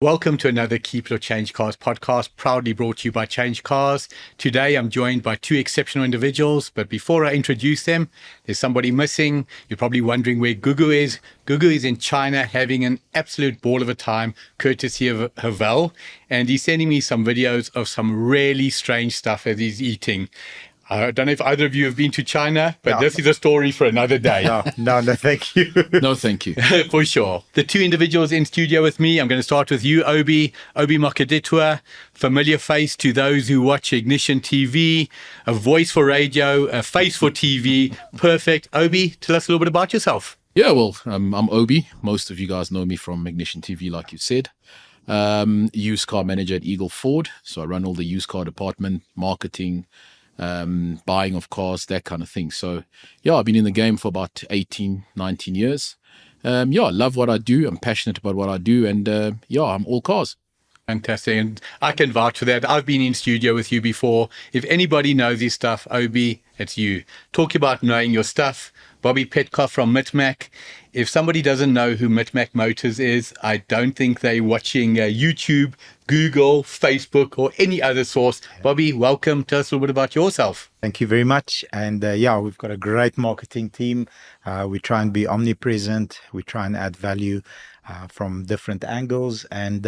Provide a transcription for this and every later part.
Welcome to another Keep It or Change Cars podcast, proudly brought to you by CHANGECARS. Today, I'm joined by two exceptional individuals, but before I introduce them, there's somebody missing. You're probably wondering where Gugu is. Gugu is in China having an absolute ball of a time, courtesy of Havel, and he's sending me some videos of some really strange stuff as he's eating. I don't know if either of you have been to China, but This is a story for another day. No, thank you. No, thank you. For sure. The two individuals in studio with me, I'm going to start with you, Obi Mokoditwa, familiar face to those who watch Ignition TV, a voice for radio, a face for TV. Perfect. Obi, tell us a little bit about yourself. Yeah, well, I'm Obi. Most of you guys know me from Ignition TV, like you said. Used car manager at Eagle Ford. So I run all the used car department, marketing, buying of cars, that kind of thing. So yeah, I've been in the game for about 18, 19 years. I love what I do. I'm passionate about what I do, and I'm all cars. Fantastic. And I can vouch for that. I've been in studio with you before. If anybody knows his stuff, Obi, it's you. Talk about knowing your stuff. Bobby Petkov from Mit-Mak. If somebody doesn't know who Mit-Mak Motors is, I don't think they're watching YouTube, Google, Facebook, or any other source. Bobby, welcome. Tell us a little bit about yourself. Thank you very much. And we've got a great marketing team. We try and be omnipresent. We try and add value from different angles. And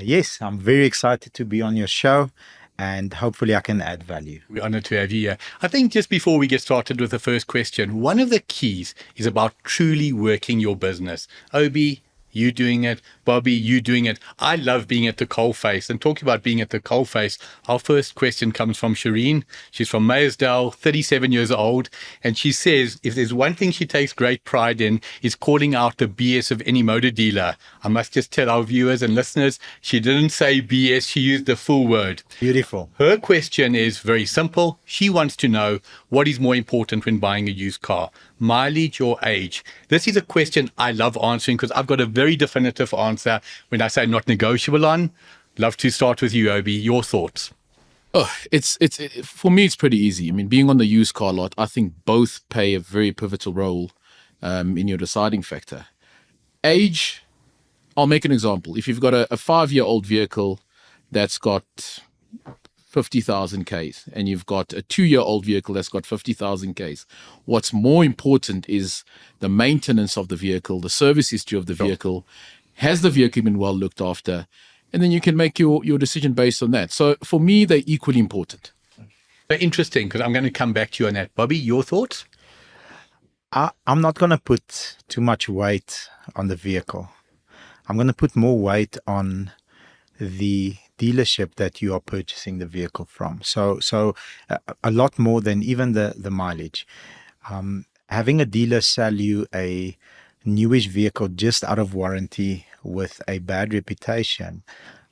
yes, I'm very excited to be on your show. And hopefully I can add value. We're honored to have you here. I think just before we get started with the first question, one of the keys is about truly working your business. Obi, you doing it. Bobby, you doing it. I love being at the coalface. And talking about being at the coalface, our first question comes from Shireen. She's from Meyersdale, 37 years old. And she says, if there's one thing she takes great pride in, is calling out the BS of any motor dealer. I must just tell our viewers and listeners, she didn't say BS, she used the full word. Beautiful. Her question is very simple. She wants to know what is more important when buying a used car, mileage or age? This is a question I love answering because I've got a very definitive answer when I say not negotiable on. Love to start with you, Obi. Your thoughts? Oh, it's for me, it's pretty easy. I mean, being on the used car lot, I think both play a very pivotal role in your deciding factor. Age, I'll make an example. If you've got a 5-year-old vehicle that's got 50,000 Ks and you've got a 2-year-old vehicle that's got 50,000 Ks, what's more important is the maintenance of the vehicle, the service history of the vehicle. Has the vehicle been well looked after? And then you can make your decision based on that. So for me, they're equally important. Very interesting, because I'm going to come back to you on that. Bobby, your thoughts? I'm not going to put too much weight on the vehicle. I'm going to put more weight on the dealership that you are purchasing the vehicle from. So a lot more than even the mileage. Having a dealer sell you a newish vehicle just out of warranty with a bad reputation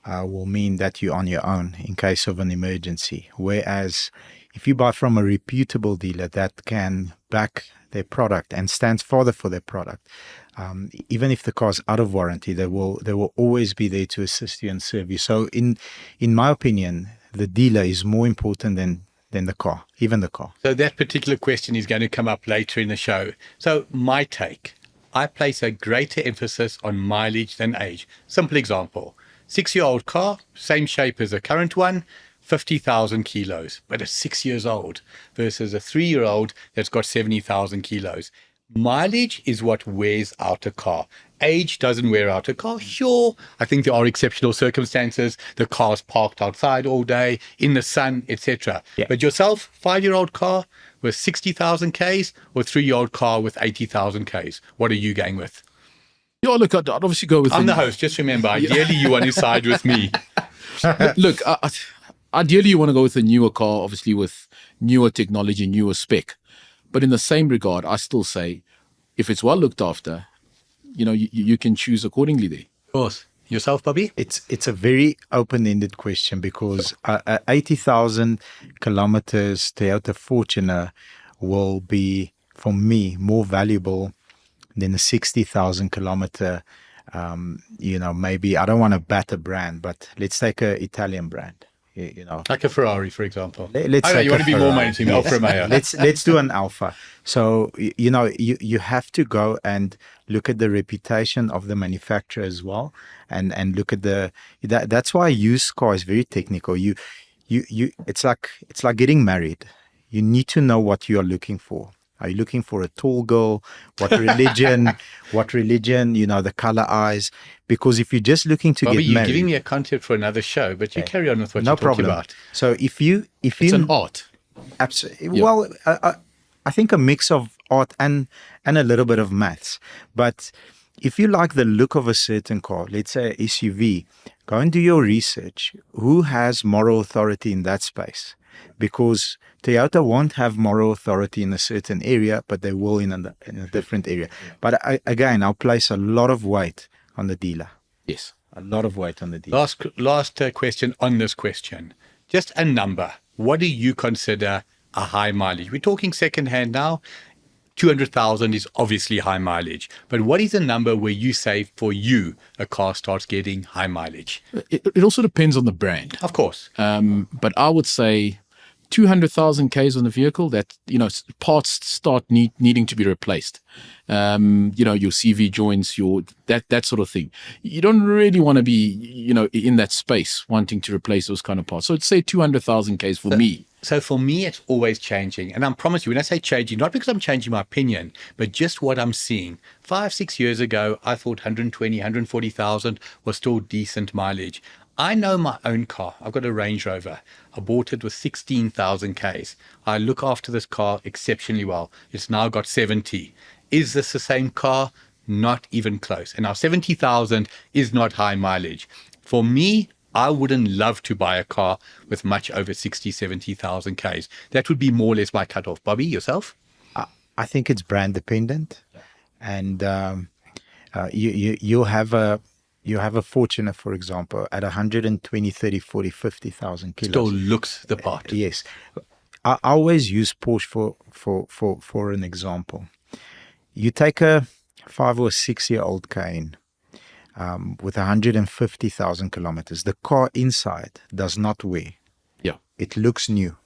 will mean that you're on your own in case of an emergency. Whereas if you buy from a reputable dealer that can back their product and stands further for their product, even if the car's out of warranty, they will always be there to assist you and serve you. So in my opinion, the dealer is more important than the car, even the car. So that particular question is going to come up later in the show. So my take, I place a greater emphasis on mileage than age. Simple example, 6-year-old car, same shape as a current one, 50,000 kilos, but it's 6 years old versus a 3-year-old that's got 70,000 kilos. Mileage is what wears out a car. Age doesn't wear out a car. Sure, I think there are exceptional circumstances. The car's parked outside all day, in the sun, etc. Yeah. But yourself, 5-year-old car with 60,000 Ks or 3-year-old car with 80,000 Ks? What are you going with? Yeah, look, I'd obviously go with... I'm the host, just remember, ideally you want to side with me. Look, ideally you want to go with a newer car, obviously with newer technology, newer spec. But in the same regard, I still say, if it's well looked after, you can choose accordingly there. Of course. Yourself, Bobby? It's a very open-ended question because 80,000 kilometers Toyota Fortuner will be, for me, more valuable than a 60,000 kilometer, maybe, I don't want to bat a brand, but let's take an Italian brand. you know. Like a Ferrari, for example. Let's Oh, take you a want to be more Ferrari. mainstream, Alfa Romeo. Let's do an Alpha. So you know, you have to go and look at the reputation of the manufacturer as well, and look at that's why a used car is very technical. You it's like getting married. You need to know what you are looking for. Are you looking for a tall girl? What religion? What religion? You know, the color eyes. Because if you're just looking to Bobby, get you're married, giving me a concept for another show, but you carry on with what no you're talking problem. about. So if you It's an art. absolutely well, I think a mix of art and a little bit of maths. But if you like the look of a certain car, let's say a SUV, go and do your research. Who has moral authority in that space? Because Toyota won't have moral authority in a certain area, but they will in a different area. But again, I'll place a lot of weight on the dealer. Yes. A lot of weight on the dealer. Last question on this question. Just a number. What do you consider a high mileage? We're talking second-hand now. 200,000 is obviously high mileage. But what is a number where you say for you a car starts getting high mileage? It also depends on the brand. Of course. But I would say 200,000 Ks on the vehicle, that, you know, parts start needing to be replaced. You know, your CV joints, that sort of thing. You don't really want to be, you know, in that space wanting to replace those kind of parts. So I'd say 200,000 Ks for me. So for me, it's always changing. And I promise you, when I say changing, not because I'm changing my opinion, but just what I'm seeing. 5-6 years ago, I thought 120, 140,000 was still decent mileage. I know my own car. I've got a Range Rover. I bought it with 16,000 Ks. I look after this car exceptionally well. It's now got 70. Is this the same car? Not even close. And now 70,000 is not high mileage. For me, I wouldn't love to buy a car with much over 60, 70,000 Ks. That would be more or less my cutoff. Bobby, yourself? I think it's brand dependent, and you'll have a Fortuner, for example, at 120, 30, 40, 50,000 kilos. Still looks the part. Yes. I always use Porsche for an example. You take a 5 or 6 year old Cayenne with 150,000 kilometers. The car inside does not wear. Yeah. It looks new.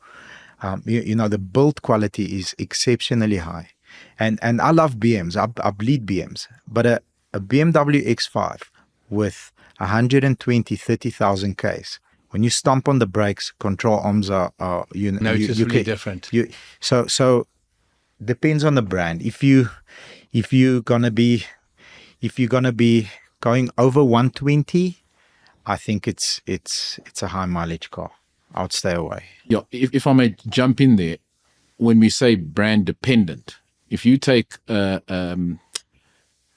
You know, the build quality is exceptionally high. And I love BMs. I bleed BMs. But a BMW X5 with 120, 30,000 Ks, when you stomp on the brakes, control arms are Noticeably different. So depends on the brand. If you're gonna be going over 120, I think it's a high mileage car. I would stay away. Yeah, if I may jump in there, when we say brand dependent, if you take a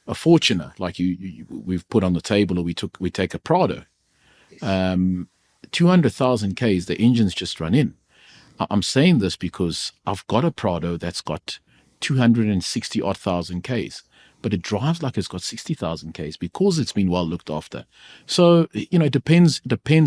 Fortuner, like we've put on the table, or we take a Prado, 200,000 Ks, the engine's just run in. I'm saying this because I've got a Prado that's got 260 odd thousand Ks, but it drives like it's got 60,000 Ks because it's been well looked after. So, you know, it depends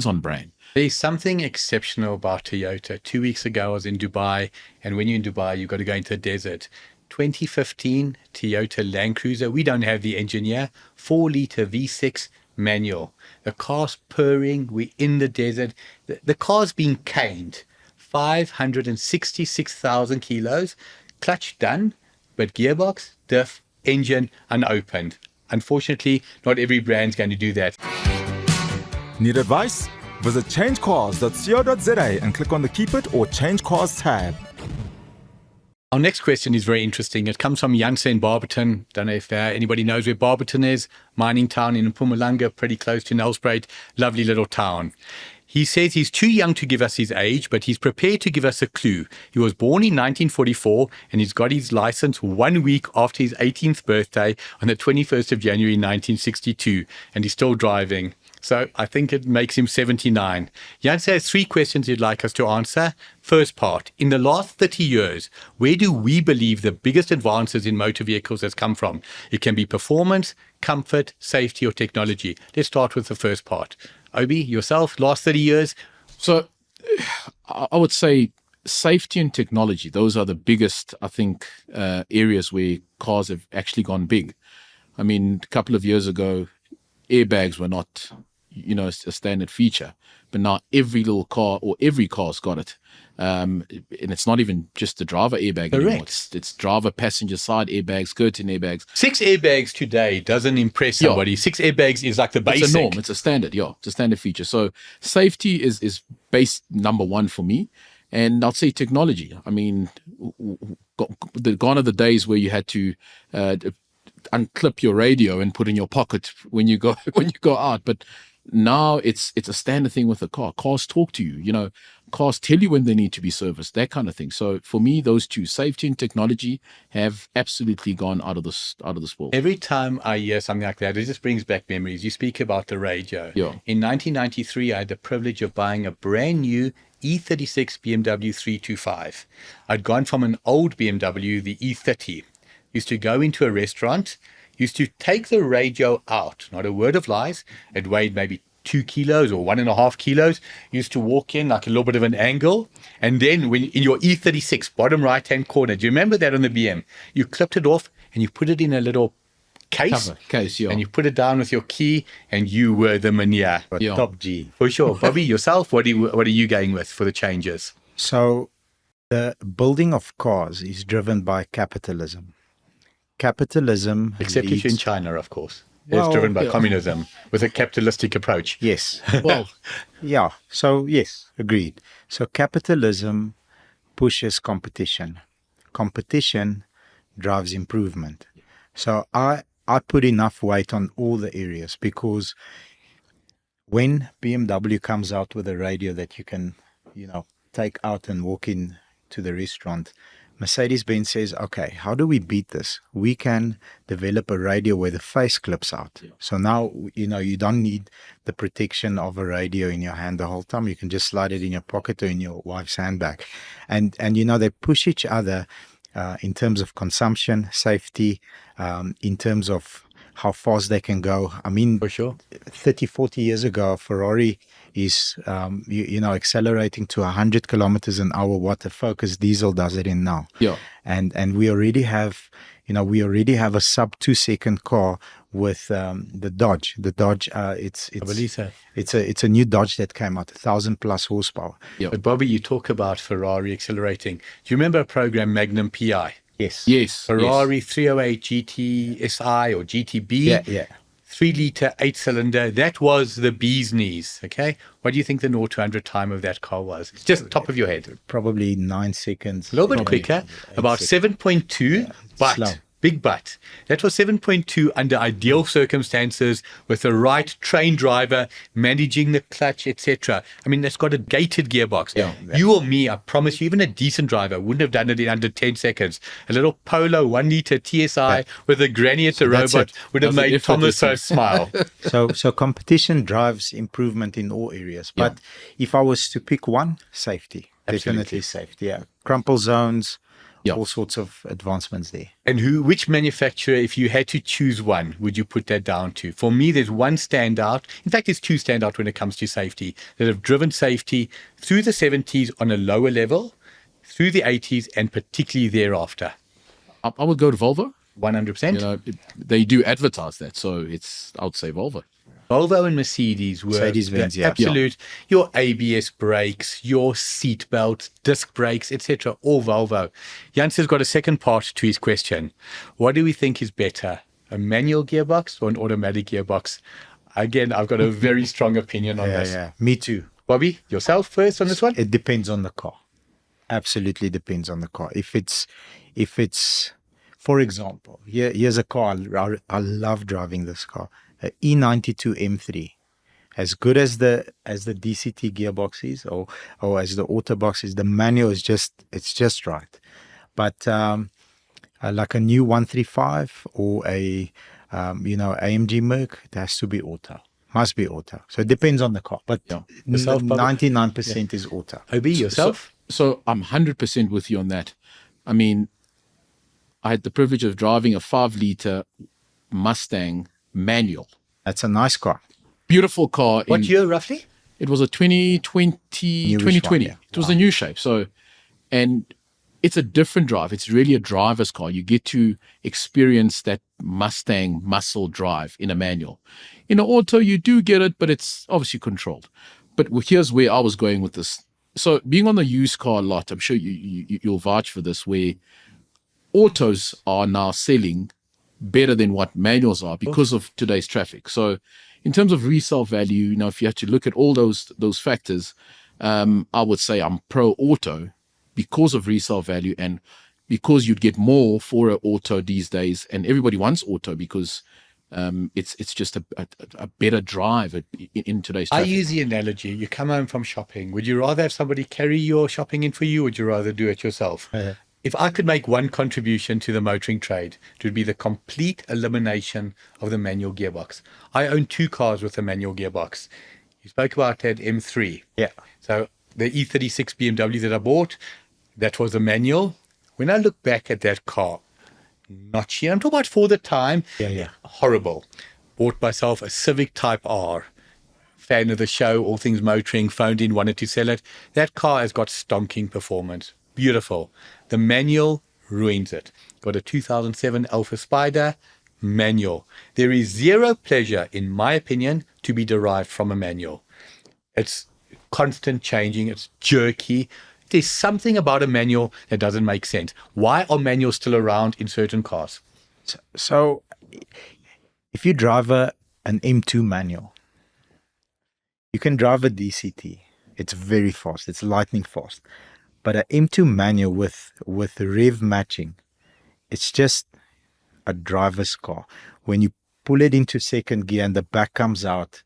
on brand. There's something exceptional about Toyota. 2 weeks ago, I was in Dubai, and when you're in Dubai, you've got to go into the desert. 2015 Toyota Land Cruiser. We don't have the engine here. 4-liter V6 manual. The car's purring. We're in the desert. The car's being caned. 566,000 kilos. Clutch done, but gearbox, diff, engine unopened. Unfortunately, not every brand's going to do that. Need advice? Visit changecars.co.za and click on the Keep It or Change Cars tab. Our next question is very interesting. It comes from Janse in Barberton. Don't know if anybody knows where Barberton is. Mining town in Mpumalanga, pretty close to Nelspruit. Lovely little town. He says he's too young to give us his age, but he's prepared to give us a clue. He was born in 1944 and he's got his license 1 week after his 18th birthday on the 21st of January 1962, and he's still driving. So I think it makes him 79. Janse has 3 questions he'd like us to answer. First part, in the last 30 years, where do we believe the biggest advances in motor vehicles has come from? It can be performance, comfort, safety, or technology. Let's start with the first part. Obi, yourself, last 30 years? So I would say safety and technology, those are the biggest, I think, areas where cars have actually gone big. I mean, a couple of years ago, airbags were not, a standard feature. But now every little car or every car's got it. And it's not even just the driver airbag anymore. It's driver passenger side airbags, curtain airbags. 6 airbags today doesn't impress somebody. 6 airbags is like the basic. It's a norm. It's a standard. Yeah, it's a standard feature. So safety is base number one for me. And I'd say technology. I mean, gone are the days where you had to unclip your radio and put in your pocket when you go out. But now it's a standard thing with the car. Cars talk to you. Cars tell you when they need to be serviced, that kind of thing. So for me, those two, safety and technology, have absolutely gone out of this world. Every time I hear something like that, it just brings back memories. You speak about the radio. Yeah. In 1993, I had the privilege of buying a brand new E36 BMW 325. I'd gone from an old BMW, the E30. Used to go into a restaurant, used to take the radio out, not a word of lies. It weighed maybe 2 kilos or 1.5 kilos. Used to walk in like a little bit of an angle. And then when in your E36, bottom right-hand corner, do you remember that on the BM? You clipped it off and you put it in a little case. Yeah. And you put it down with your key and you were the manier. Yeah. Top G. For sure. Bobby, yourself, what are you going with for the changes? So the building of cars is driven by capitalism. Capitalism Except if leads- you're in China, of course. Well, it's driven by yeah. communism with a capitalistic approach. Yes. Well, Yeah. So yes, agreed. So capitalism pushes competition. Competition drives improvement. So I put enough weight on all the areas, because when BMW comes out with a radio that you can, take out and walk in to the restaurant, Mercedes-Benz says, okay, how do we beat this? We can develop a radio where the face clips out. Yeah. So now, you don't need the protection of a radio in your hand the whole time. You can just slide it in your pocket or in your wife's handbag. And they push each other in terms of consumption, safety, in terms of how fast they can go. I mean, For sure. 30, 40 years ago, Ferrari is, accelerating to 100 kilometers an hour. What a Focus diesel does it in now. yeah. And we already have, a sub 2-second car with the Dodge. The Dodge, it's I believe so. it's a new Dodge that came out, 1,000+ horsepower. Yeah. But Bobby, you talk about Ferrari accelerating. Do you remember a program, Magnum PI? Yes. Yes. Ferrari 308 GTSI or GTB. Yeah. 3-litre, 8-cylinder. That was the bee's knees. Okay. What do you think the 0 to 100 time of that car was? Just top of your head. Probably 9 seconds. A little bit Probably quicker, 8 about seconds. 7.2, but slow. big but. That was 7.2 under ideal circumstances with the right trained driver managing the clutch, etc. I mean, it's got a gated gearbox. Yeah. You or me, I promise you, even a decent driver wouldn't have done it in under 10 seconds. A little Polo 1-litre TSI with a granny at the that's robot it. would have That's made it Thomas so effortlessly. smile. So competition drives improvement in all areas. But if I was to pick one, safety. Absolutely. Definitely safety. Yeah. Crumple zones, Yeah. all sorts of advancements there. And which manufacturer, if you had to choose one, would you put that down to? For me, there's one standout. In fact, there's two standout when it comes to safety that have driven safety through the 70s on a lower level, through the 80s, and particularly thereafter. I would go to Volvo. 100%. They do advertise that, so I would say Volvo. Volvo and Mercedes were Mercedes-Benz, the yeah. absolute, your ABS brakes, your seat belt, disc brakes, etc., all Volvo. Jans has got a second part to his question. What do we think is better, a manual gearbox or an automatic gearbox? Again, I've got a very strong opinion on this. Yeah. Me too. Bobby, yourself first on this one? It depends on the car. Absolutely depends on the car. If it's, for example, here's a car. I love driving this car. A E92 M3. As good as the DCT gearbox is, or as the Autobox is, the manual is just right. But like a new 135 or a AMG Merc, it has to be auto. Must be auto. So it depends on the car. But Yourself, Bobby? 99% is auto. Obi, yourself? So I'm 100% with you on that. I mean, I had the privilege of driving a 5-litre Mustang manual. That's a nice car. Beautiful car. What year roughly? It was a 2020. Newish 2020. one, yeah. It was a new shape. So, and it's a different drive. It's really a driver's car. You get to experience that Mustang muscle drive in a manual. In an auto, you do get it, but it's obviously controlled. But here's where I was going with this. So being on the used car lot, I'm sure you'll vouch for this, where autos are now selling better than what manuals are because of today's traffic. So in terms of resale value, if you have to look at all those factors, I would say I'm pro auto because of resale value and because you'd get more for an auto these days, and everybody wants auto because it's just a better drive in today's traffic. I use the analogy, you come home from shopping. Would you rather have somebody carry your shopping in for you, or would you rather do it yourself? If I could make one contribution to the motoring trade, it would be the complete elimination of the manual gearbox. I own 2 cars with a manual gearbox. You spoke about that M3. Yeah. So the E36 BMW that I bought, that was a manual. When I look back at that car, not cheap. I'm talking about for the time. Yeah. Horrible. Bought myself a Civic Type R. Fan of the show, all things motoring, phoned in, wanted to sell it. That car has got stonking performance. Beautiful. The manual ruins it. Got a 2007 Alpha Spider, manual. There is zero pleasure, in my opinion, to be derived from a manual. It's constant changing. It's jerky. There's something about a manual that doesn't make sense. Why are manuals still around in certain cars? So if you drive an M2 manual, you can drive a DCT. It's very fast. It's lightning fast. But an M2 manual with rev matching, it's just a driver's car. When you pull it into second gear and the back comes out,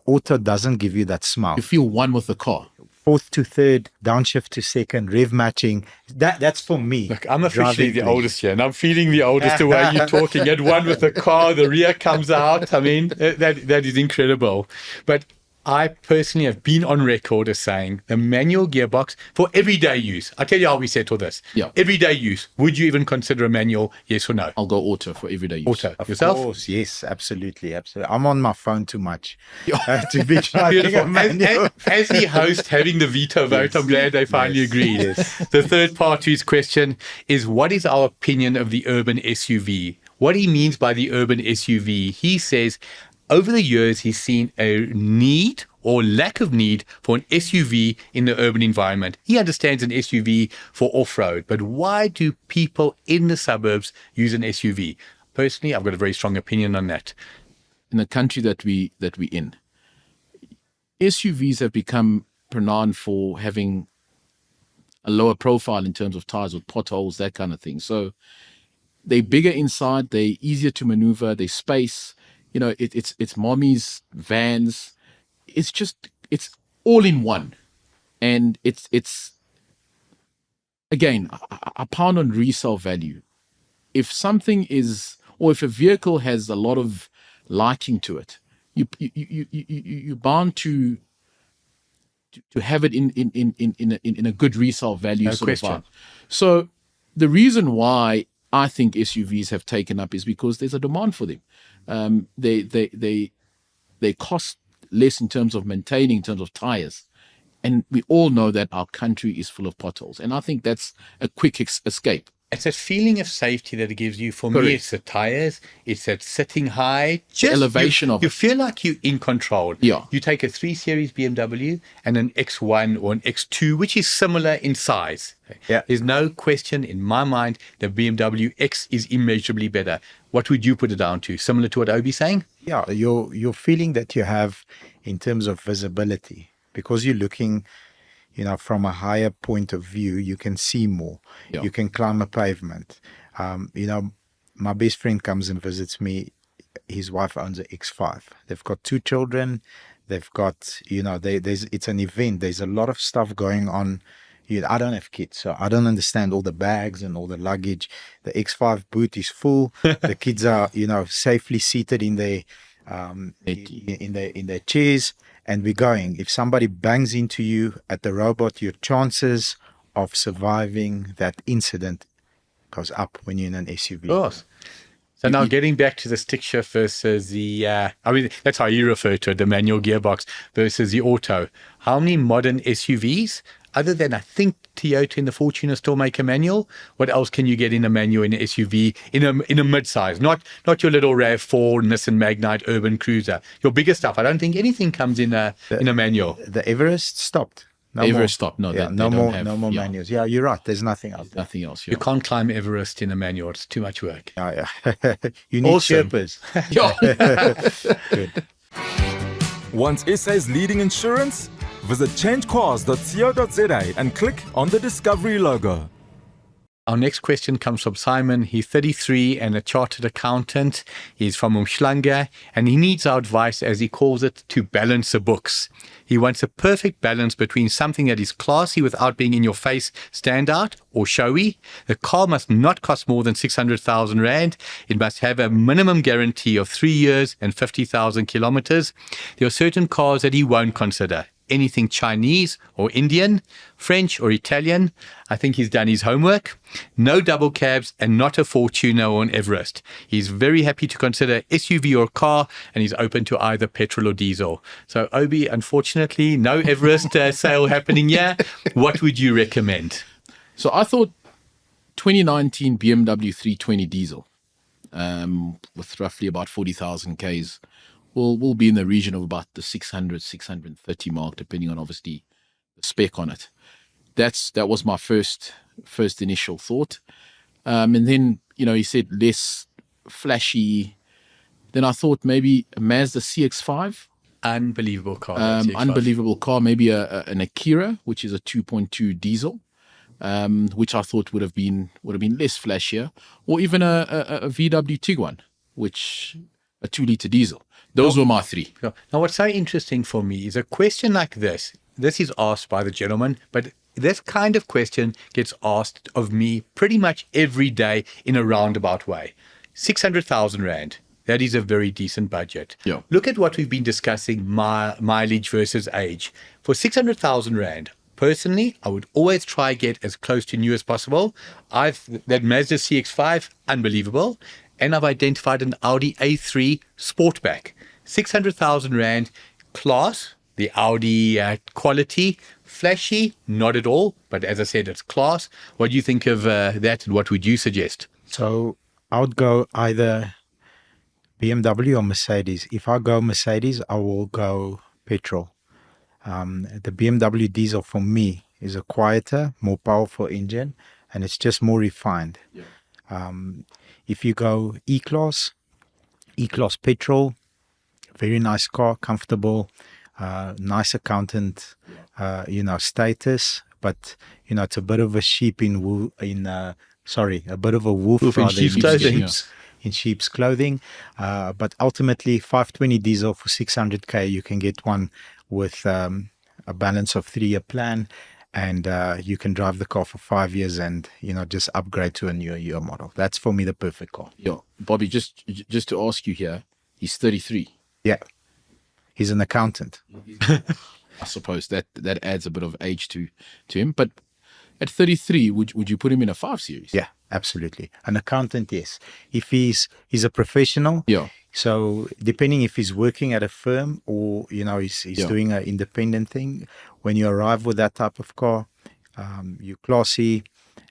auto doesn't give you that smile. You feel one with the car. Fourth to third, downshift to second, rev matching. That's for me. Look, I'm officially the driving oldest here, and I'm feeling the oldest the way you're talking. At one with the car, the rear comes out. I mean, that is incredible. But I personally have been on record as saying the manual gearbox for everyday use. I'll tell you how we settle this. Yeah. Everyday use. Would you even consider a manual, yes or no? I'll go auto for everyday use. Auto. Of Yourself? course, yes, absolutely. I'm on my phone too much to be driving a Beautiful. manual. As the host having the veto vote, I'm glad they finally agreed. Yes. The third part to his question is, what is our opinion of the urban SUV? What he means by the urban SUV, he says, over the years, he's seen a need or lack of need for an SUV in the urban environment. He understands an SUV for off-road, but why do people in the suburbs use an SUV? Personally, I've got a very strong opinion on that. In the country that we in, SUVs have become renowned for having a lower profile in terms of tires with potholes, that kind of thing. So they're bigger inside, they're easier to maneuver, they space. It's mommy's vans. It's all in one. And it's again, I pound on resale value. If something is, or if a vehicle has a lot of liking to it, you're bound to have it in a good resale value. No sort of question. vibe. So the reason why I think SUVs have taken up is because there's a demand for them. They cost less in terms of maintaining, in terms of tires. And we all know that our country is full of potholes. And I think that's a quick escape. It's that feeling of safety that it gives you. For Correct. me, it's the tires. It's that sitting high. The elevation of you it. feel like you're in control. Yeah. You take a 3 Series BMW and an X1 or an X2, which is similar in size. Yeah. There's no question in my mind the BMW X is immeasurably better. What would you put it down to? Similar to what Obi's saying? Yeah, your feeling that you have in terms of visibility, because you're looking, from a higher point of view, you can see more. Yeah. You can climb a pavement. My best friend comes and visits me. His wife owns an X5. They've got 2 children. They've got, it's an event. There's a lot of stuff going on. I don't have kids, so I don't understand all the bags and all the luggage. The X5 boot is full. The kids are, safely seated in their in their chairs, and we're going. If somebody bangs into you at the robot, your chances of surviving that incident goes up when you're in an SUV. Of course. So now getting back to the stick shift versus the, that's how you refer to it, the manual gearbox versus the auto. How many modern SUVs other than I think Toyota and the Fortuner still make a manual. What else can you get in a manual in an SUV in a mid-size? Not your little RAV4, Nissan Magnite, Urban Cruiser. Your bigger stuff. I don't think anything comes in a manual. The Everest stopped. No Everest more. stopped. No, Yeah, they no don't more. have- No more yeah. manuals. Yeah, you're right. There's nothing else. Nothing else. You can't climb Everest in a manual. It's too much work. Yeah, yeah. You need Awesome. Sherpas. Yeah. Want SA's leading insurance? Visit changecars.co.za and click on the Discovery logo. Our next question comes from Simon. He's 33 and a chartered accountant. He's from Umhlanga and he needs our advice, as he calls it, to balance the books. He wants a perfect balance between something that is classy without being in your face, stand out or showy. The car must not cost more than 600,000 Rand. It must have a minimum guarantee of 3 years and 50,000 kilometers. There are certain cars that he won't consider. Anything Chinese or Indian, French or Italian. I think he's done his homework. No double cabs and not a Fortuner or an Everest. He's very happy to consider SUV or car, and he's open to either petrol or diesel. So, Obi, unfortunately, no Everest sale happening here. What would you recommend? So I thought 2019 BMW 320 diesel, with roughly about 40,000 Ks, will be in the region of about the 600, 630 mark, depending on obviously the spec on it. That was my first initial thought. And then, he said less flashy. Then I thought maybe a Mazda CX-5. Unbelievable car. that CX-5. Unbelievable car. Maybe an Akira, which is a 2.2 diesel, which I thought would have been less flashier, or even a VW Tiguan, which a 2-liter diesel. Those were my three. Now, what's so interesting for me is a question like this. This is asked by the gentleman, but this kind of question gets asked of me pretty much every day in a roundabout way. 600,000 Rand. That is a very decent budget. Yeah. Look at what we've been discussing, mileage versus age. For 600,000 Rand, personally, I would always try get as close to new as possible. That Mazda CX-5, unbelievable. And I've identified an Audi A3 Sportback. 600,000 Rand, class, the Audi quality, flashy, not at all. But as I said, it's class. What do you think of that, and what would you suggest? So I would go either BMW or Mercedes. If I go Mercedes, I will go petrol. The BMW diesel for me is a quieter, more powerful engine, and it's just more refined. Yeah. If you go E-Class petrol, very nice car, comfortable, nice accountant, status, but it's a bit of a sheep a bit of a wolf Wolf in rather sheep's than clothing. in sheep's clothing. But ultimately, 520 diesel for 600K, you can get one with a balance of 3-year plan. And you can drive the car for 5 years and, just upgrade to a newer year model. That's for me the perfect car. Yeah. Bobby, just to ask you here, he's 33. Yeah. He's an accountant. I suppose that adds a bit of age to him. But at 33, would you put him in a 5 Series? Yeah, absolutely. An accountant, yes. If he's a professional. Yeah. So depending if he's working at a firm or, he's doing an independent thing, when you arrive with that type of car, you're classy,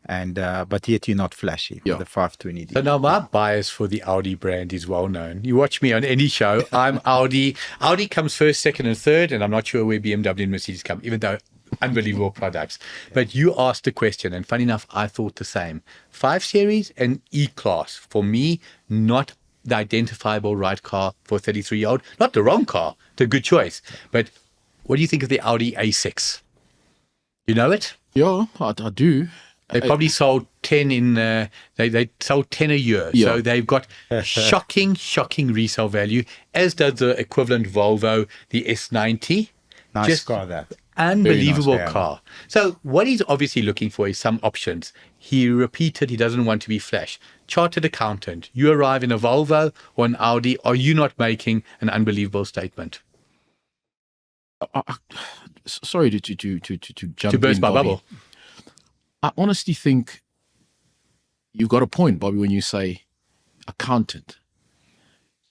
and but yet you're not flashy with the 520D. So now my bias for the Audi brand is well known. You watch me on any show, I'm Audi. Audi comes first, second and third, and I'm not sure where BMW and Mercedes come, even though unbelievable products. But you asked a question, and funny enough, I thought the same. 5 Series and E-Class, for me, not the identifiable right car for a 33-year-old. Not the wrong car, it's a good choice. But what do you think of the Audi A6? You know it? Yeah, I do. They probably sold 10 they sold 10 a year. Yeah. So they've got shocking resale value, as does the equivalent Volvo, the S90. Nice Just car, that. Unbelievable Very nice, yeah. car. So what he's obviously looking for is some options. He repeated he doesn't want to be flash. Chartered accountant, you arrive in a Volvo or an Audi, are you not making an unbelievable statement? Sorry to jump To burst in, my Bobby. bubble. I honestly think you've got a point, Bobby, when you say accountant.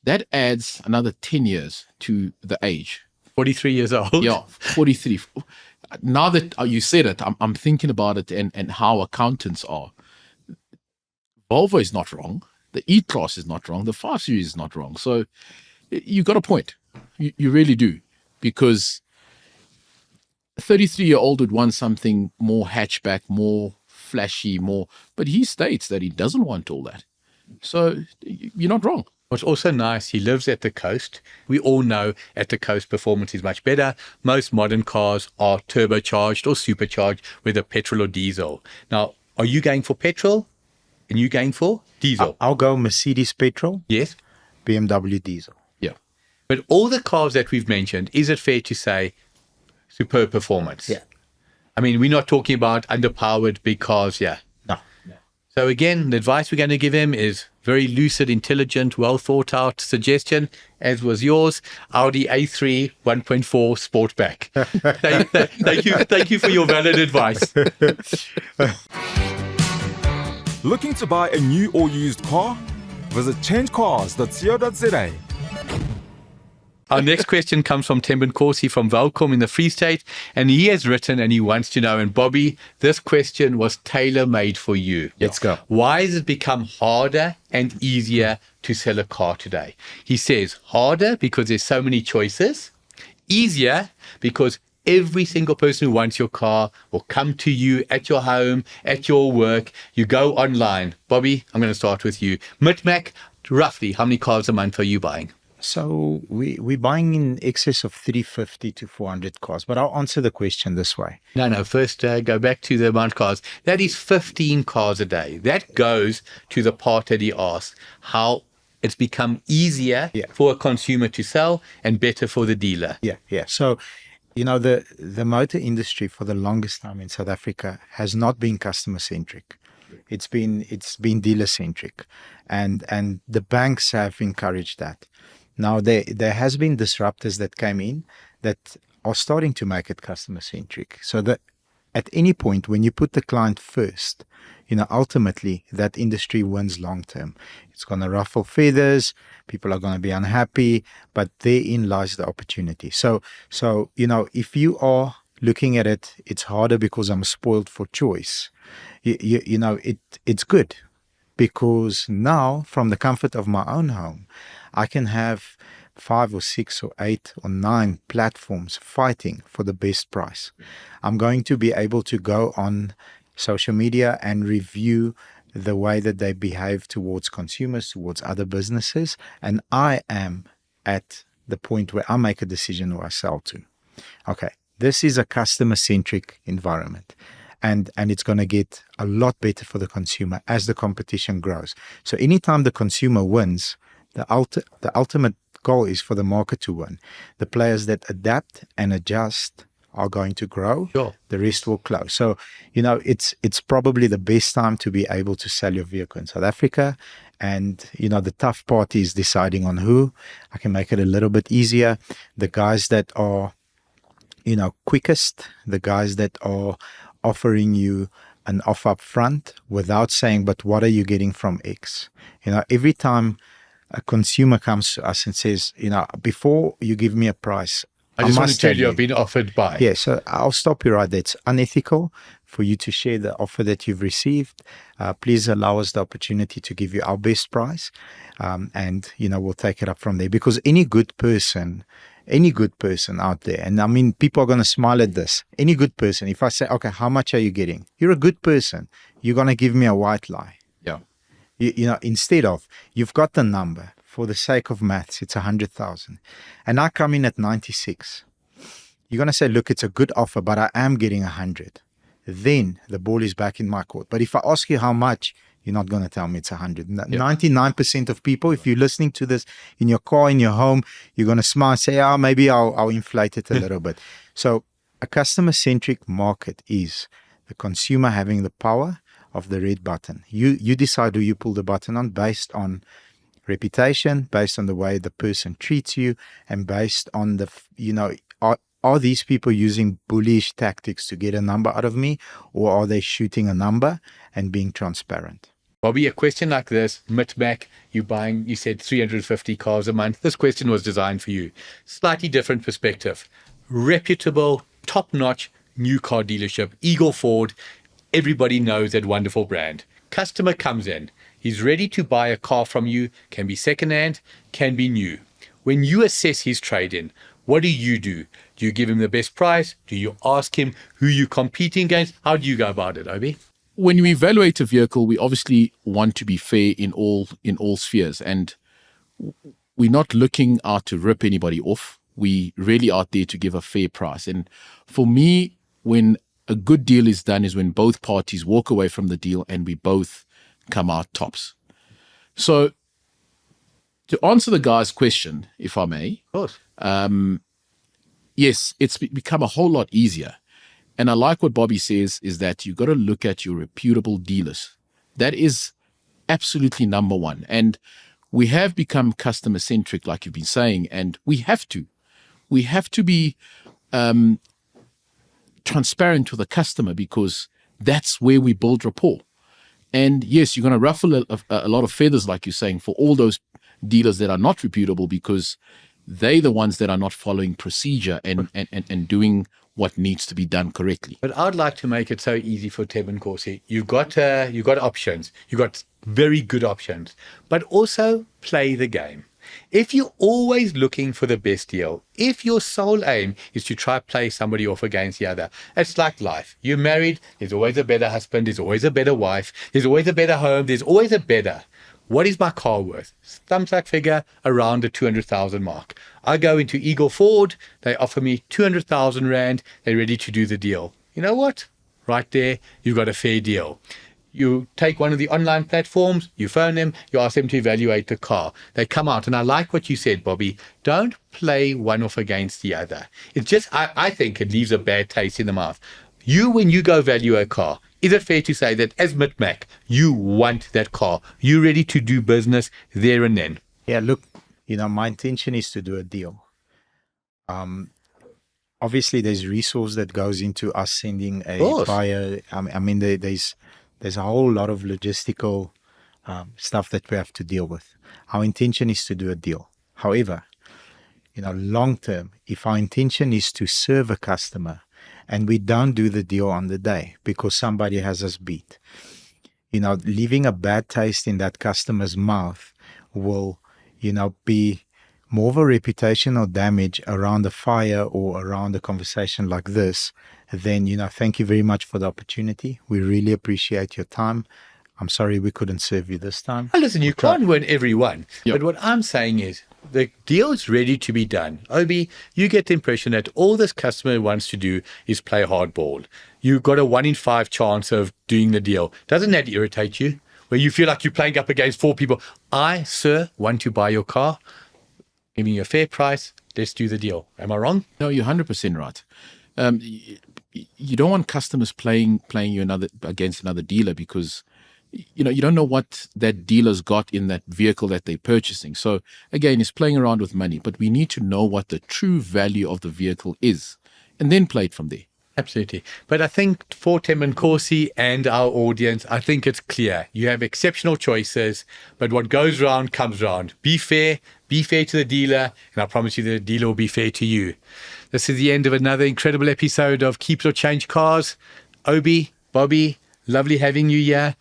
That adds another 10 years to the age. 43 years old. Yeah, 43. now that you said it, I'm thinking about it and how accountants are. Volvo is not wrong. The E-Class is not wrong. The 5 Series is not wrong. So you got a point. You really do. Because a 33-year-old would want something more hatchback, more flashy, more. But he states that he doesn't want all that. So you're not wrong. What's also nice, he lives at the coast. We all know at the coast performance is much better. Most modern cars are turbocharged or supercharged, whether petrol or diesel. Now, are you going for petrol and you going for diesel? I'll go Mercedes petrol, Yes. BMW diesel. Yeah. But all the cars that we've mentioned, is it fair to say superb performance? Yeah. I mean, we're not talking about underpowered big cars, yeah. No. So again, the advice we're going to give him is very lucid, intelligent, well thought out suggestion, as was yours. Audi A3 1.4 Sportback. Thank you for your valid advice. Looking to buy a new or used car? Visit CHANGECARS.co.za. Our next question comes from Tembin Corsi from Welkom in the Free State, and he has written and he wants to know, and Bobby, this question was tailor-made for you. Let's go. Why has it become harder and easier to sell a car today? He says harder because there's so many choices, easier because every single person who wants your car will come to you at your home, at your work. You go online. Bobby, I'm going to start with you. Mit-Mak, roughly how many cars a month are you buying? So we're buying in excess of 350 to 400 cars, but I'll answer the question this way. No. First, go back to the amount of cars. That is 15 cars a day. That goes to the part that he asked, how it's become easier for a consumer to sell and better for the dealer. Yeah. So, the motor industry for the longest time in South Africa has not been customer centric. It's been dealer centric, and the banks have encouraged that. Now there has been disruptors that came in that are starting to make it customer centric. So that at any point when you put the client first, ultimately that industry wins long term. It's going to ruffle feathers. People are going to be unhappy, but therein lies the opportunity. So if you are looking at it, it's harder because I'm spoiled for choice. It's good because now from the comfort of my own home, I can have 5 or 6 or 8 or 9 platforms fighting for the best price. I'm going to be able to go on social media and review the way that they behave towards consumers, towards other businesses. And I am at the point where I make a decision who I sell to. Okay, this is a customer-centric environment. And it's going to get a lot better for the consumer as the competition grows. So anytime the consumer wins, the ultimate goal is for the market to win. The players that adapt and adjust are going to grow. Sure. The rest will close. So, it's probably the best time to be able to sell your vehicle in South Africa. And, the tough part is deciding on who. I can make it a little bit easier. The guys that are, quickest, the guys that are offering you an offer up front without saying, but what are you getting from X? Every time a consumer comes to us and says, before you give me a price, I just want to tell you I've been offered by. Yeah, so I'll stop you right there. It's unethical for you to share the offer that you've received. Please allow us the opportunity to give you our best price. And, we'll take it up from there. Because any good person out there, and I mean, people are going to smile at this. Any good person, if I say, okay, how much are you getting? You're a good person. You're going to give me a white lie. Yeah. Instead of, you've got the number, for the sake of maths, it's 100,000. And I come in at 96. You're going to say, look, it's a good offer, but I am getting 100. Then the ball is back in my court. But if I ask you how much, you're not going to tell me it's 100. 99% of people, if you're listening to this in your car, in your home, you're going to smile and say, maybe I'll inflate it a little bit. So a customer-centric market is the consumer having the power of the red button. You decide who you pull the button on based on reputation, based on the way the person treats you, and based on are these people using bullish tactics to get a number out of me, or are they shooting a number and being transparent? Bobby, a question like this, Mit-Mak, you said 350 cars a month. This question was designed for you. Slightly different perspective. Reputable, top-notch new car dealership, Eagle Ford. Everybody knows that wonderful brand. Customer comes in. He's ready to buy a car from you. Can be secondhand, can be new. When you assess his trade-in, what do? Do you give him the best price? Do you ask him who you're competing against? How do you go about it, Obi? When we evaluate a vehicle, we obviously want to be fair in all spheres, and we're not looking out to rip anybody off. We really are there to give a fair price. And for me, when a good deal is done is when both parties walk away from the deal and we both come out tops. So to answer the guy's question, if I may, Of course. yes, it's become a whole lot easier. And I like what Bobby says is that you've got to look at your reputable dealers. That is absolutely number one. And we have become customer centric, like you've been saying, and we have to. We have to be transparent to the customer because that's where we build rapport. And yes, you're going to ruffle a lot of feathers, like you're saying, for all those dealers that are not reputable because they're the ones that are not following procedure and doing what needs to be done correctly. But I'd like to make it so easy for Teb and Corsi. You've got options. You've got very good options. But also play the game. If you're always looking for the best deal, if your sole aim is to try play somebody off against the other, it's like life. You're married, there's always a better husband, there's always a better wife, there's always a better home, there's always a better. What is my car worth? Thumbs up figure around the 200,000 mark. I go into Eagle Ford, they offer me 200,000 Rand, they're ready to do the deal. You know what? Right there, you've got a fair deal. You take one of the online platforms, you phone them, you ask them to evaluate the car. They come out, and I like what you said, Bobby. Don't play one off against the other. It's just, I think it leaves a bad taste in the mouth. When you go value a car, is it fair to say that as Mit-Mak, you want that car? You're ready to do business there and then? Yeah, look, my intention is to do a deal. Obviously, there's resource that goes into us sending a buyer. I mean, there's a whole lot of logistical stuff that we have to deal with. Our intention is to do a deal. However, long term, if our intention is to serve a customer and we don't do the deal on the day because somebody has us beat, leaving a bad taste in that customer's mouth will, be more of a reputational damage around a fire or around a conversation like this, then, thank you very much for the opportunity. We really appreciate your time. I'm sorry we couldn't serve you this time. Well, listen, you can't win every one. Yep. But what I'm saying is the deal is ready to be done. Obi, you get the impression that all this customer wants to do is play hardball. You've got a 1 in 5 chance of doing the deal. Doesn't that irritate you? Where you feel like you're playing up against 4 people. I, sir, want to buy your car. Give me a fair price. Let's do the deal. Am I wrong? No, you're 100% right. You don't want customers playing you against another dealer because you don't know what that dealer's got in that vehicle that they're purchasing. So again, it's playing around with money, but we need to know what the true value of the vehicle is and then play it from there. Absolutely. But I think for Tim and Corsi and our audience, I think it's clear. You have exceptional choices, but what goes round comes round. Be fair to the dealer, and I promise you the dealer will be fair to you. This is the end of another incredible episode of Keep or Change Cars. Obi, Bobby, lovely having you here.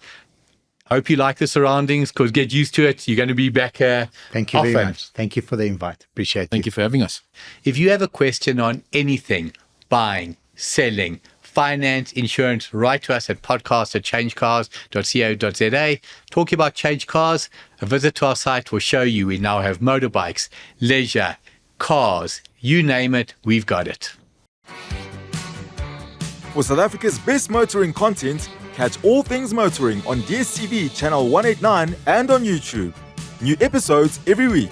Hope you like the surroundings, because get used to it. You're going to be back Thank you often. very much. Thank you for the invite. Appreciate it. Thank you for having us. If you have a question on anything, buying, selling, finance, insurance, write to us at podcast@changecars.co.za. Talking about Change Cars, a visit to our site will show you we now have motorbikes, leisure, cars, you name it, we've got it. For South Africa's best motoring content, catch all things motoring on DSTV channel 189 and on YouTube. New episodes every week.